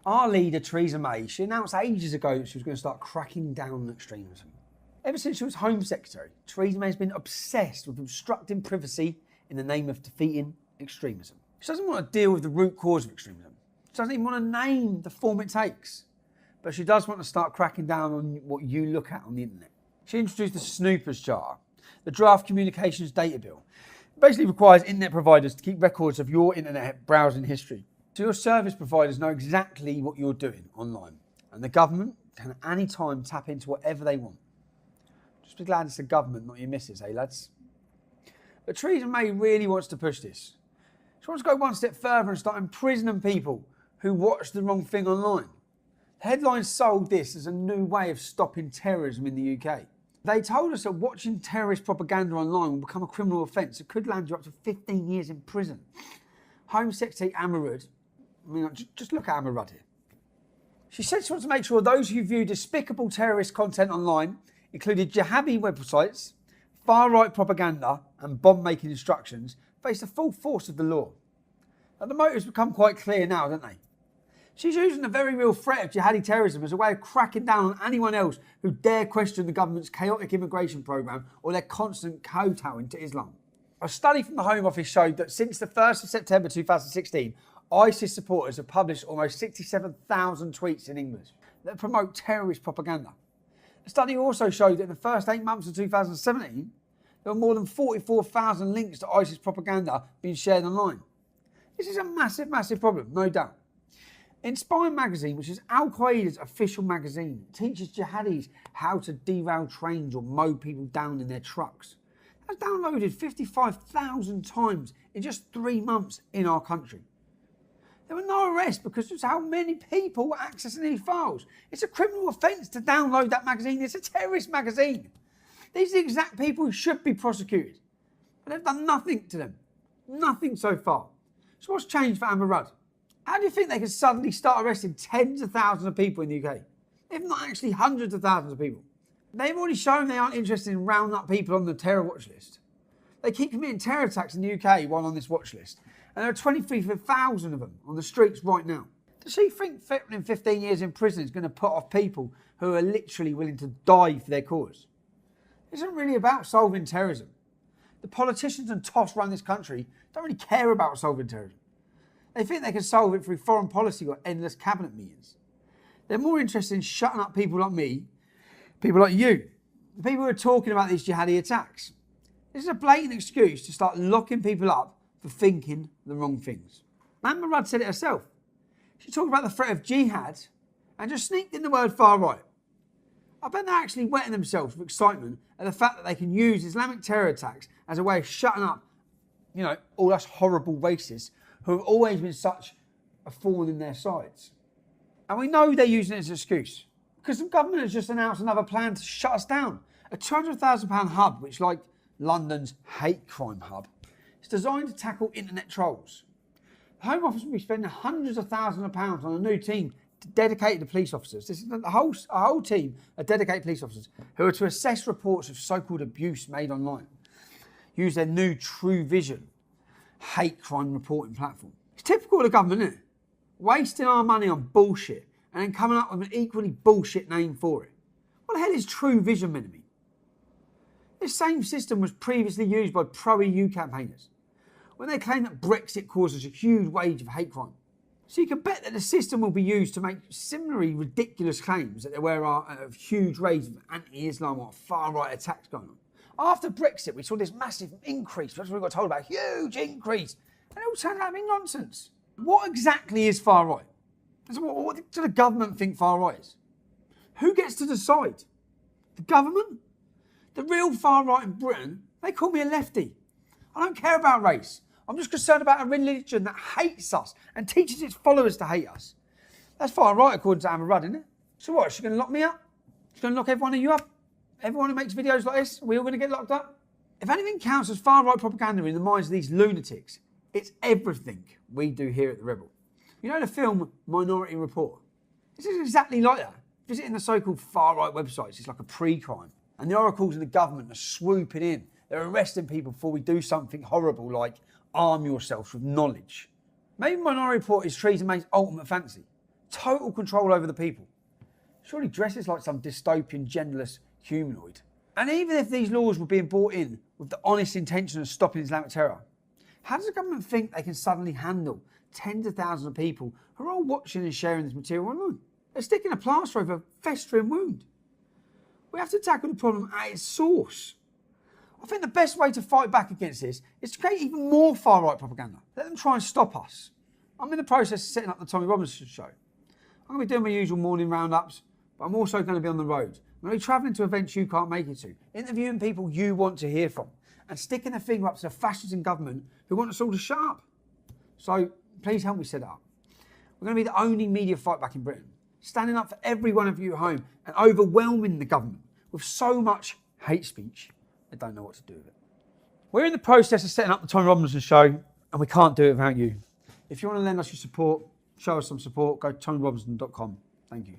Our leader, Theresa May, she announced ages ago that she was going to start cracking down on extremism. Ever since she was Home Secretary, Theresa May has been obsessed with obstructing privacy in the name of defeating extremism. She doesn't want to deal with the root cause of extremism. She doesn't even want to name the form it takes. But she does want to start cracking down on what you look at on the internet. She introduced the Snoopers Charter, the Draft Communications Data Bill. It basically requires internet providers to keep records of your internet browsing history. So your service providers know exactly what you're doing online. And the government can at any time tap into whatever they want. Just be glad it's the government, not your missus, eh lads? But Theresa May really wants to push this. She wants to go one step further and start imprisoning people who watch the wrong thing online. The headlines sold this as a new way of stopping terrorism in the UK. They told us that watching terrorist propaganda online will become a criminal offence. It could land you up to 15 years in prison. Home Secretary just look at Amber Rudd here. She said she wants to make sure those who view despicable terrorist content online, including jihadi websites, far-right propaganda and bomb-making instructions, face the full force of the law. Now, the motives become quite clear now, don't they? She's using the very real threat of jihadi terrorism as a way of cracking down on anyone else who dare question the government's chaotic immigration programme or their constant kowtowing to Islam. A study from the Home Office showed that since the 1st of September 2016, ISIS supporters have published almost 67,000 tweets in English that promote terrorist propaganda. The study also showed that in the first 8 months of 2017, there were more than 44,000 links to ISIS propaganda being shared online. This is a massive, massive problem, no doubt. Inspire magazine, which is Al Qaeda's official magazine, teaches jihadis how to derail trains or mow people down in their trucks. That's downloaded 55,000 times in just 3 months in our country. There were no arrests because of how many people were accessing these files. It's a criminal offence to download that magazine. It's a terrorist magazine. These are the exact people who should be prosecuted. But they've done nothing to them. Nothing so far. So what's changed for Amber Rudd? How do you think they can suddenly start arresting tens of thousands of people in the UK? If not actually hundreds of thousands of people. They've already shown they aren't interested in rounding up people on the terror watch list. They keep committing terror attacks in the UK while on this watch list. And there are 23,000 of them on the streets right now. Does she think threatening 15 years in prison is going to put off people who are literally willing to die for their cause? It isn't really about solving terrorism. The politicians and toss run this country don't really care about solving terrorism. They think they can solve it through foreign policy or endless cabinet meetings. They're more interested in shutting up people like me, people like you, the people who are talking about these jihadi attacks. This is a blatant excuse to start locking people up for thinking the wrong things. Amber Rudd said it herself. She talked about the threat of jihad and just sneaked in the word far right. I bet they're actually wetting themselves with excitement at the fact that they can use Islamic terror attacks as a way of shutting up, all us horrible racists who have always been such a thorn in their sides. And we know they're using it as an excuse because the government has just announced another plan to shut us down. A £200,000 hub, which like London's hate crime hub, is designed to tackle internet trolls. The Home Office will be spending hundreds of thousands of pounds on a new team dedicated to police officers. This is a whole team of dedicated police officers who are to assess reports of so-called abuse made online. Use their new True Vision hate crime reporting platform. It's typical of the government, isn't it? Wasting our money on bullshit and then coming up with an equally bullshit name for it. What the hell is True Vision meant to mean? This same system was previously used by pro-EU campaigners when they claimed that Brexit causes a huge wave of hate crime. So you can bet that the system will be used to make similarly ridiculous claims that there were a huge rate of anti-Islam or far-right attacks going on. After Brexit, we saw this massive increase. That's what we got told about, huge increase. And it all turned out to be nonsense. What exactly is far right? What do the government think far right is? Who gets to decide? The government? The real far right in Britain, they call me a lefty. I don't care about race. I'm just concerned about a religion that hates us and teaches its followers to hate us. That's far right according to Amber Rudd, isn't it? So what, is she going to lock me up? She's going to lock every one of you up? Everyone who makes videos like this, are we all going to get locked up? If anything counts as far-right propaganda in the minds of these lunatics, it's everything we do here at The Rebel. You know the film Minority Report? This is exactly like that. Visiting the so-called far-right websites is like a pre-crime. And the oracles of the government are swooping in. They're arresting people before we do something horrible like arm yourselves with knowledge. Maybe Minority Report is Theresa May's ultimate fantasy. total control over the people. Surely dresses like some dystopian, genderless humanoid. And even if these laws were being brought in with the honest intention of stopping Islamic terror, how does the government think they can suddenly handle tens of thousands of people who are all watching and sharing this material online? They're sticking a plaster over a festering wound. We have to tackle the problem at its source. I think the best way to fight back against this is to create even more far-right propaganda. Let them try and stop us. I'm in the process of setting up the Tommy Robinson show. I'm going to be doing my usual morning roundups, but I'm also going to be on the road. I'm going to be travelling to events you can't make it to, interviewing people you want to hear from, and sticking a finger up to the fascists in government who want us all to shut up. So please help me set it up. We're going to be the only media fight back in Britain, standing up for every one of you at home and overwhelming the government with so much hate speech, they don't know what to do with it. We're in the process of setting up the Tommy Robinson show, and we can't do it without you. If you want to lend us your support, show us some support, go to TommyRobinson.com. Thank you.